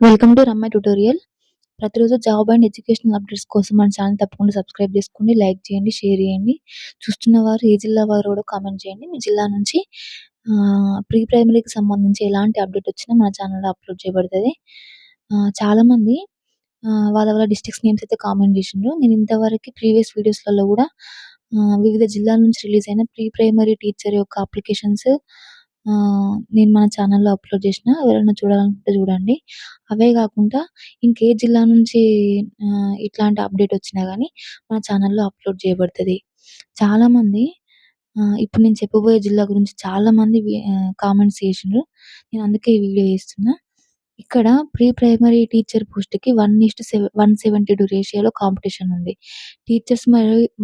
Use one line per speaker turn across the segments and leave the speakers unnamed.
Welcome to Ramya tutorial. ప్రతిరోజు job and educational updates కోసం మన ఛానల్ తప్పకుండా సబ్స్క్రైబ్ చేసుకోండి, లైక్ చేయండి, షేర్ చేయండి. చూస్తున్నవారు ఏ జిల్లా వారు కూడా కామెంట్ చేయండి. మీ జిల్లా నుంచి ప్రీ ప్రైమరీకి సంబంధించి ఎలాంటి అప్డేట్ వచ్చినా మన ఛానల్‌లో అప్లోడ్ చేయబడతది. చాలామంది వాళ్ళ వాళ్ళ డిస్ట్రిక్ట్స్ నేమ్స్ అయితే కామెంట్ చేసిండ్రు. నేను ఇంతవరకు ప్రీవియస్ వీడియోస్‌లలో కూడా వివిధ జిల్లాల నుంచి రిలీజ్ అయిన ప్రీ ప్రైమరీ టీచర్ యొక్క అప్లికేషన్స్ నేను మన ఛానల్‌లో అప్లోడ్ చేసిన. ఎవరైనా చూడాలనుకుంటే చూడండి. అవే గాకుండా ఇంకే జిల్లా నుంచి ఇట్లాంటి అప్డేట్ వచ్చినా గానీ మన ఛానల్‌లో అప్లోడ్ చేయబడతది. చాలామంది ఇప్పుడు నేను చెప్పబోయే జిల్లా గురించి చాలామంది కామెంట్స్ చేసిండ్రు. నేను అందుకే ఈ వీడియో చేస్తున్నా. ఇక్కడ ప్రీ ప్రైమరీ టీచర్ పోస్ట్‌కి 1:172 రేషియోలో కాంపిటీషన్ ఉంది. టీచర్స్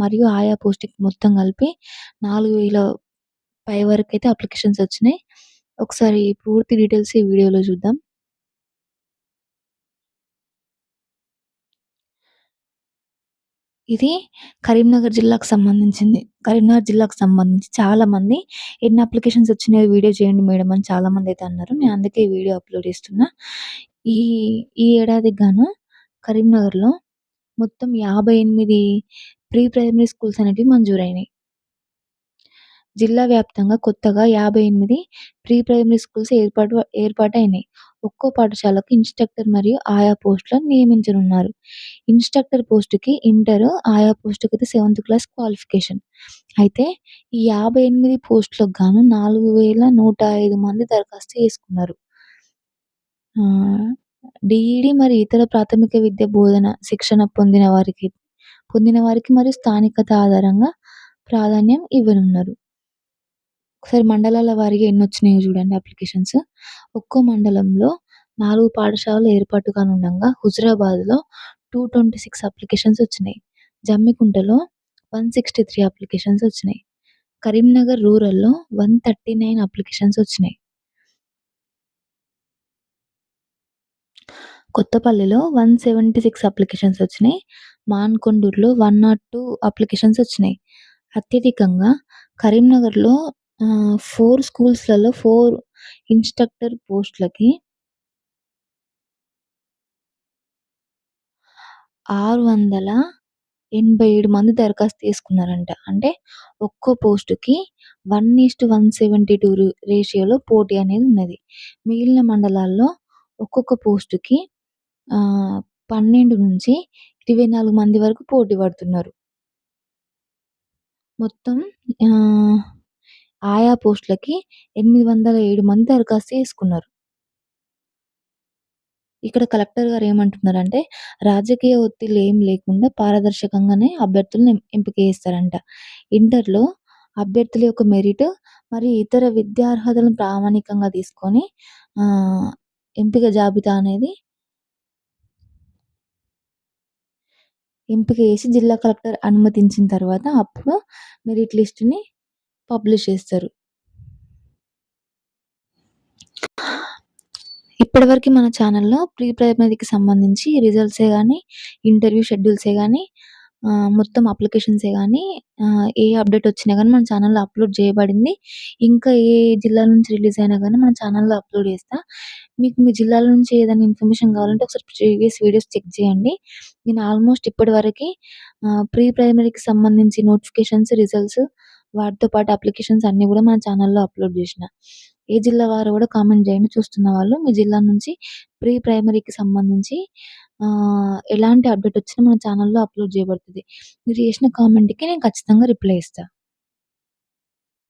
మరియు ఆయా పోస్ట్‌కి మొత్తం కలిపి 4000 పై వరకైతే అప్లికేషన్స్ వచ్చినాయి. ఒకసారి పూర్తి డీటెయిల్స్ ఈ వీడియోలో చూద్దాం. ఇది కరీంనగర్ జిల్లాకు సంబంధించింది. కరీంనగర్ జిల్లాకు సంబంధించి చాలామంది ఎన్ని అప్లికేషన్స్ వచ్చినాయో వీడియో చేయండి మేడం అని చాలామందైతే అన్నారు. నేను అందుకే ఈ వీడియో అప్లోడ్ చేస్తున్నా. ఈ ఈ ఏడాదికి గాను కరీంనగర్‌లో మొత్తం 58 ప్రీ ప్రైమరీ స్కూల్స్ అనేటివి మంజూరైనాయి. జిల్లా వ్యాప్తంగా కొత్తగా 58 ప్రీ ప్రైమరీ స్కూల్స్ ఏర్పాటైనాయి. ఒక్కో పాఠశాలకు ఇన్‌స్ట్రక్టర్ మరియు ఆయా పోస్టులను నియమించనున్నారు. ఇన్‌స్ట్రక్టర్ పోస్ట్‌కి ఇంటర్, ఆయా పోస్ట్‌కైతే 7థ్ క్లాస్ క్వాలిఫికేషన్. అయితే ఈ 58 పోస్టులకు గాను 4105 మంది దరఖాస్తు చేసుకున్నారు. డీఈడీ మరియు ఇతర ప్రాథమిక విద్య బోధన శిక్షణ పొందిన వారికి మరియు స్థానికత ఆధారంగా ప్రాధాన్యం ఇవ్వనున్నారు. ఒకసారి మండలాల వారీగా ఎన్నొచ్చినాయో చూడండి అప్లికేషన్స్. ఒక్కో మండలంలో 4 పాఠశాలలు ఏర్పాటు కానుండగా హుజురాబాద్‌లో 226 అప్లికేషన్స్ వచ్చినాయి. జమ్మికుంటలో 163 అప్లికేషన్స్ వచ్చినాయి. కరీంనగర్ రూరల్‌లో 139 అప్లికేషన్స్ వచ్చినాయి. కొత్తపల్లిలో 176 అప్లికేషన్స్ వచ్చినాయి. మాన్కొండూరులో 102 అప్లికేషన్స్ వచ్చినాయి. అత్యధికంగా కరీంనగర్‌లో 4 స్కూల్స్‌లలో 4 ఇన్‌స్ట్రక్టర్ పోస్టులకి 687 మంది దరఖాస్తు చేసుకున్నారంట. అంటే ఒక్కో పోస్ట్‌కి 1:172 రేషియోలో పోటీ అనేది ఉన్నది. మిగిలిన మండలాల్లో ఒక్కొక్క పోస్ట్‌కి 12-24 మంది వరకు పోటీ పడుతున్నారు. మొత్తం ఆయా పోస్టులకి 807 మంది దరఖాస్తు చేసుకున్నారు. ఇక్కడ కలెక్టర్ గారు ఏమంటున్నారంటే, రాజకీయ ఒత్తిళ్ళు ఏం లేకుండా పారదర్శకంగానే అభ్యర్థులను ఎంపిక చేస్తారంట. ఇంటర్‌లో అభ్యర్థుల యొక్క మెరిట్ మరియు ఇతర విద్యార్హతలను ప్రామాణికంగా తీసుకొని ఎంపిక జాబితా అనేది ఎంపిక చేసి జిల్లా కలెక్టర్ అనుమతించిన తర్వాత అప్పుడు మెరిట్ లిస్ట్‌ని పబ్లిష్ చేస్తారు. ఇప్పటివరకు మన ఛానల్‌లో ప్రీ ప్రైమరీకి సంబంధించి రిజల్ట్సే గానీ, ఇంటర్వ్యూ షెడ్యూల్సే గానీ, మొత్తం అప్లికేషన్సే గానీ ఏ అప్డేట్ వచ్చినా గానీ మన ఛానల్‌లో అప్లోడ్ చేయబడింది. ఇంకా ఏ జిల్లా నుంచి రిలీజ్ అయినా గానీ మన ఛానల్‌లో అప్లోడ్ చేస్తా. మీకు మీ జిల్లాల నుంచి ఏదైనా ఇన్ఫర్మేషన్ కావాలంటే ఒకసారి ప్రీవియస్ వీడియోస్ చెక్ చేయండి. నేను ఆల్మోస్ట్ ఇప్పటివరకి ప్రీ ప్రైమరీకి సంబంధించి నోటిఫికేషన్స్, రిజల్ట్స్ వాటితో పాటు అప్లికేషన్స్ అన్నీ గూడా మన ఛానల్‌లో అప్లోడ్ చేసిన. ఏ జిల్లా వారో గూడా కామెంట్ చేయండి చూస్తున్న వాళ్ళు. మీ జిల్లా నుంచి ప్రీ ప్రైమరీకి సంబంధించి ఎలాంటి అప్డేట్ వచ్చినా మన ఛానల్‌లో అప్లోడ్ చేయబడుతది. మీరు చేసిన కామెంట్‌కి నేను ఖచ్చితంగా రిప్లై ఇస్తా.